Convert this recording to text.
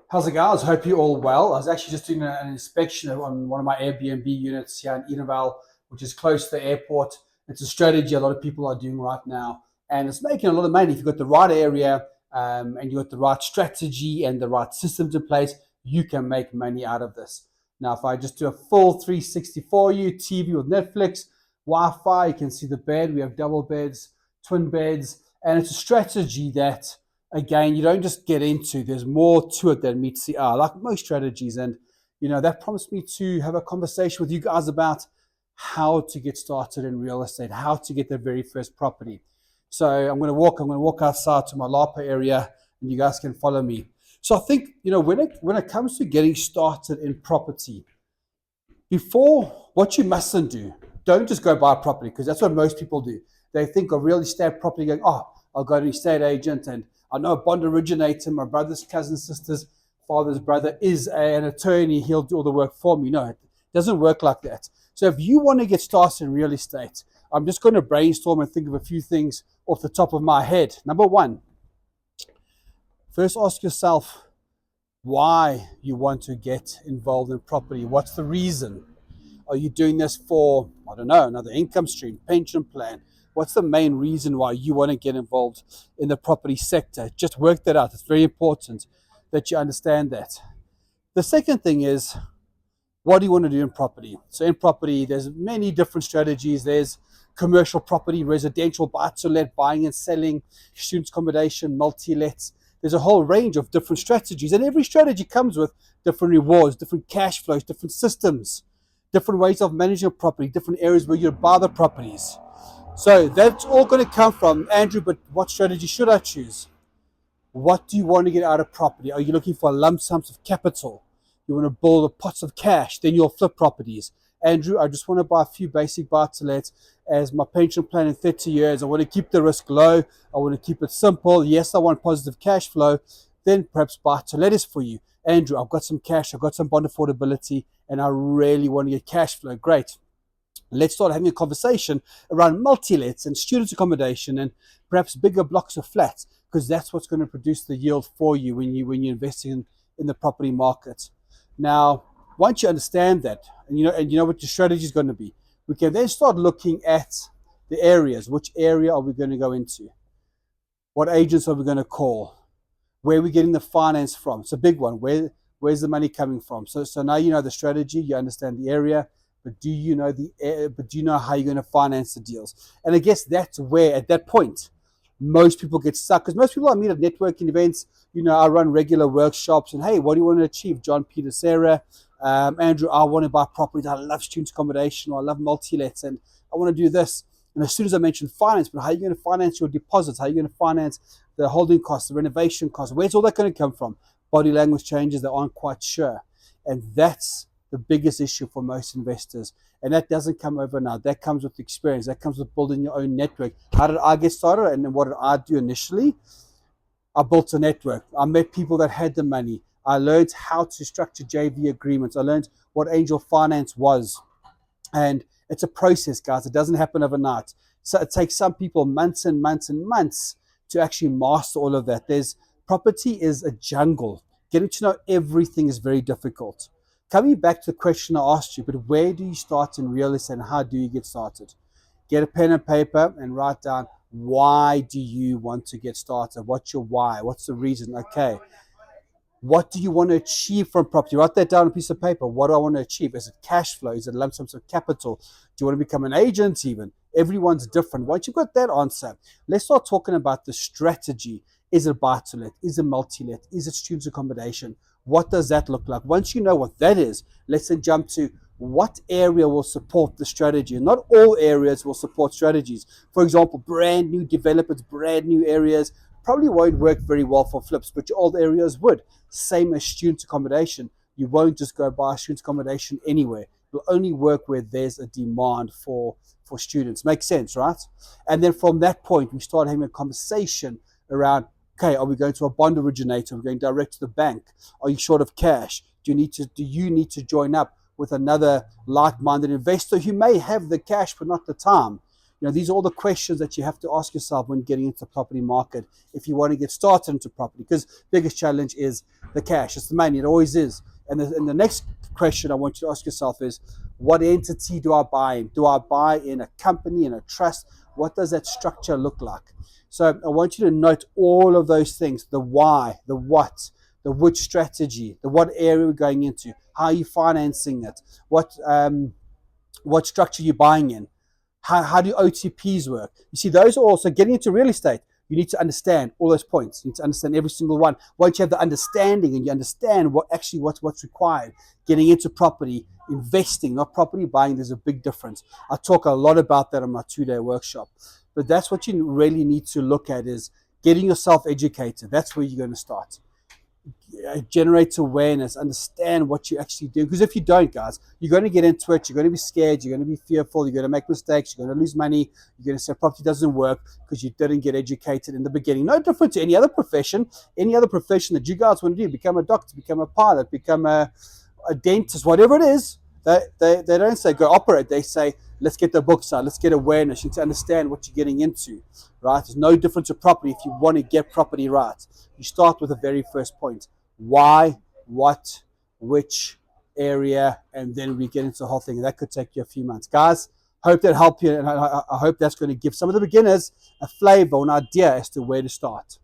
How's it, guys? Hope you're all well. I was actually just doing an inspection on one of my Airbnb units here in Edenvale, which is close to the airport. It's a strategy a lot of people are doing right now, and it's making a lot of money. If you've got the right area and you've got the right strategy and the right systems in place, you can make money out of this. Now, if I just do a full 360 for you, TV with Netflix, Wi-Fi, you can see the bed. We have double beds, twin beds, and it's a strategy that again, you don't just get into, there's more to it than meets the eye, like most strategies. And, that prompts me to have a conversation with you guys about how to get started in real estate, how to get the very first property. So I'm going to walk outside to my Lapa area and you guys can follow me. So I think, when it comes to getting started in property, before what you mustn't do, don't just go buy a property because that's what most people do. They think of real estate property going, oh, I'll go to an estate agent and I know a bond originator, my brother's cousin, sister's father's brother is an attorney. He'll do all the work for me. No, it doesn't work like that. So if you want to get started in real estate, I'm just going to brainstorm and think of a few things off the top of my head. Number one, first ask yourself why you want to get involved in property. What's the reason? Are you doing this for, I don't know, another income stream, pension plan? What's the main reason why you want to get involved in the property sector? Just work that out. It's very important that you understand that. The second thing is, what do you want to do in property? So in property, there's many different strategies. There's commercial property, residential, buy-to-let, buying and selling, student accommodation, multi-lets. There's a whole range of different strategies, and every strategy comes with different rewards, different cash flows, different systems, different ways of managing a property, different areas where you buy the properties. So that's all going to come from, Andrew, but what strategy should I choose? What do you want to get out of property? Are you looking for lump sums of capital? You want to build pots of cash, then you'll flip properties. Andrew, I just want to buy a few basic buy-to-lets as my pension plan in 30 years. I want to keep the risk low. I want to keep it simple. Yes, I want positive cash flow. Then perhaps buy-to-let is for you. Andrew, I've got some cash. I've got some bond affordability, and I really want to get cash flow. Great. Let's start having a conversation around multi-lets and student accommodation and perhaps bigger blocks of flats, because that's what's going to produce the yield for you when you're investing in the property market. Now, once you understand that, and you know what your strategy is going to be, we can then start looking at the areas. Which area are we going to go into? What agents are we going to call? Where are we getting the finance from? It's a big one. Where's the money coming from? So now you know the strategy, you understand the area, but do you know how you're going to finance the deals? And I guess that's where, at that point, most people get stuck, because most people I meet at networking events, I run regular workshops, and hey, what do you want to achieve? John, Peter, Sarah, Andrew, I want to buy properties. I love student accommodation, or I love multi-lets, and I want to do this. And as soon as I mention finance, but how are you going to finance your deposits? How are you going to finance the holding costs, the renovation costs? Where's all that going to come from? Body language changes, they aren't quite sure. And that's the biggest issue for most investors. And that doesn't come overnight. That comes with experience. That comes with building your own network. How did I get started? And what did I do initially? I built a network. I met people that had the money. I learned how to structure JV agreements. I learned what angel finance was. And it's a process, guys. It doesn't happen overnight. So it takes some people months and months and months to actually master all of that. Property is a jungle. Getting to know everything is very difficult. Coming back to the question I asked you, but where do you start in real estate and how do you get started? Get a pen and paper and write down, why do you want to get started? What's your why? What's the reason? Okay. What do you want to achieve from property? Write that down on a piece of paper. What do I want to achieve? Is it cash flow? Is it lump sums of capital? Do you want to become an agent even? Everyone's different. Once you've got that answer, let's start talking about the strategy. Is it buy-to-let? Is it multi-let? Is it student accommodation? What does that look like? Once you know what that is, let's then jump to what area will support the strategy. And not all areas will support strategies. For example, brand new developments, brand new areas probably won't work very well for flips, but your old areas would. Same as student accommodation. You won't just go buy student accommodation anywhere. It will only work where there's a demand for students. Makes sense, right? And then from that point, we start having a conversation around, okay, are we going to a bond originator? Are we going direct to the bank? Are you short of cash? Do you need to join up with another like-minded investor who may have the cash but not the time? These are all the questions that you have to ask yourself when getting into the property market if you want to get started into property, because biggest challenge is the cash. It's the money. It always is. And the next question I want you to ask yourself is, what entity do I buy in? Do I buy in a company, in a trust? What does that structure look like? So I want you to note all of those things: the why, the what, the which strategy, the what area we're going into, how are you financing it, what structure you're buying in, how do OTPs work. You see, those are also getting into real estate. You need to understand all those points. You need to understand every single one. Once you have the understanding and you understand what's required, getting into property, investing, not property buying, there's a big difference. I talk a lot about that on my 2-day workshop. But that's what you really need to look at, is getting yourself educated. That's where you're going to start. Generate awareness, understand what you actually do. Because if you don't, guys, you're going to get into it, you're going to be scared, you're going to be fearful, you're going to make mistakes, you're going to lose money, you're going to say property doesn't work because you didn't get educated in the beginning. No different to any other profession that you guys want to do. Become a doctor, become a pilot, become a dentist, whatever it is. They don't say go operate. They say let's get the books out, let's get awareness. You need to understand what you're getting into, right? There's no difference to property if you want to get property right. You start with the very first point: why, what, which area, and then we get into the whole thing. And that could take you a few months. Guys, hope that helped you, and I hope that's going to give some of the beginners a flavor, an idea as to where to start.